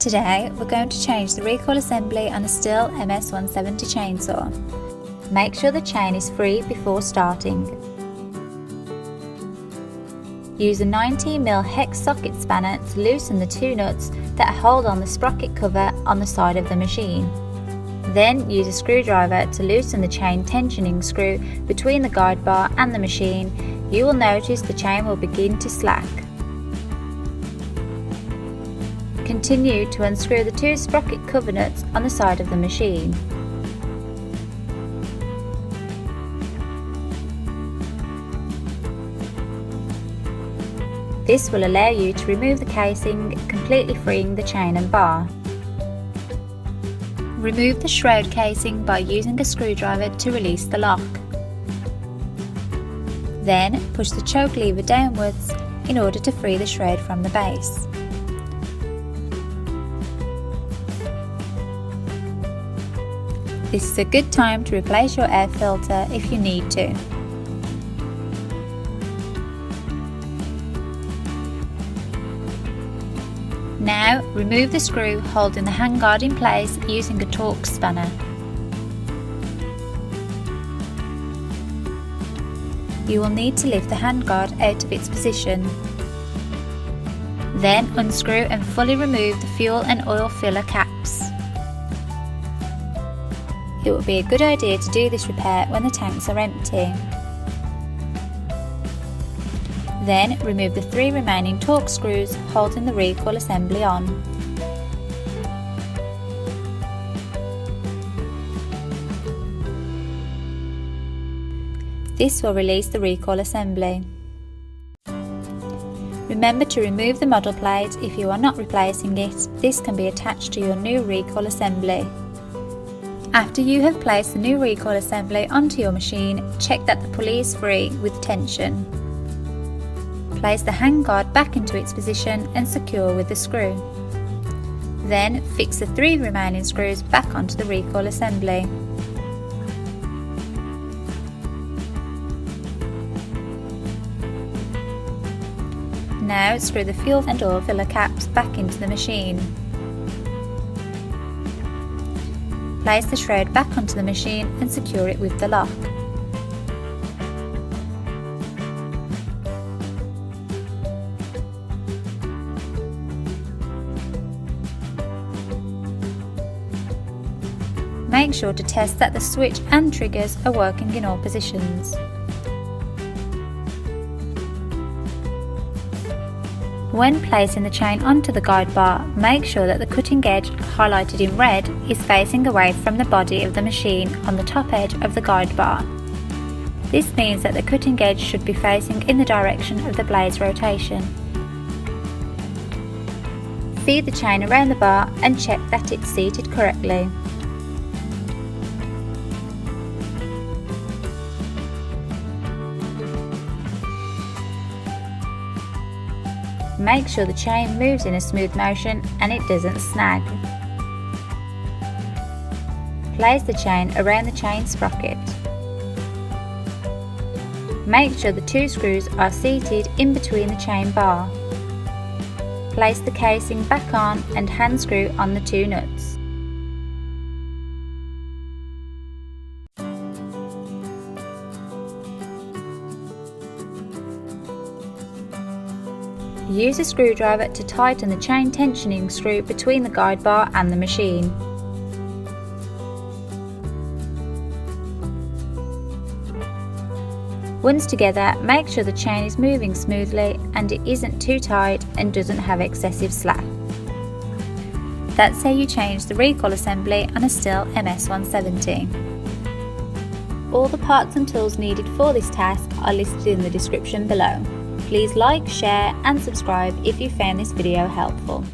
Today we're going to change the recoil assembly on a Stihl MS170 chainsaw. Make sure the chain is free before starting. Use a 19mm Hex Socket Spanner to loosen the two nuts that hold on the sprocket cover on the side of the machine. Then use a screwdriver to loosen the chain tensioning screw between the guide bar and the machine. You will notice the chain will begin to slack. Continue to unscrew the two sprocket cover nuts on the side of the machine. This will allow you to remove the casing, completely freeing the chain and bar. Remove the shroud casing by using a screwdriver to release the lock. Then push the choke lever downwards in order to free the shroud from the base. This is a good time to replace your air filter if you need to. Now remove the screw holding the handguard in place using a Torx spanner. You will need to lift the handguard out of its position. Then unscrew and fully remove the fuel and oil filler caps. It would be a good idea to do this repair when the tanks are empty. Then remove the three remaining Torx screws holding the recoil assembly on. This will release the recoil assembly. Remember to remove the model plate if you are not replacing it. This can be attached to your new recoil assembly. After you have placed the new recoil assembly onto your machine, check that the pulley is free with tension. Place the handguard back into its position and secure with the screw. Then fix the three remaining screws back onto the recoil assembly. Now screw the fuel and oil filler caps back into the machine. Place the shroud back onto the machine and secure it with the lock. Make sure to test that the switch and triggers are working in all positions. When placing the chain onto the guide bar, make sure that the cutting edge, highlighted in red, is facing away from the body of the machine on the top edge of the guide bar. This means that the cutting edge should be facing in the direction of the blade's rotation. Feed the chain around the bar and check that it's seated correctly. Make sure the chain moves in a smooth motion and it doesn't snag. Place the chain around the chain sprocket. Make sure the two screws are seated in between the chain bar. Place the casing back on and hand screw on the two nuts. Use a screwdriver to tighten the chain tensioning screw between the guide bar and the machine. Once together, make sure the chain is moving smoothly and it isn't too tight and doesn't have excessive slack. That's how you change the recoil assembly on a Stihl MS170. All the parts and tools needed for this task are listed in the description below. Please like, share and subscribe if you found this video helpful.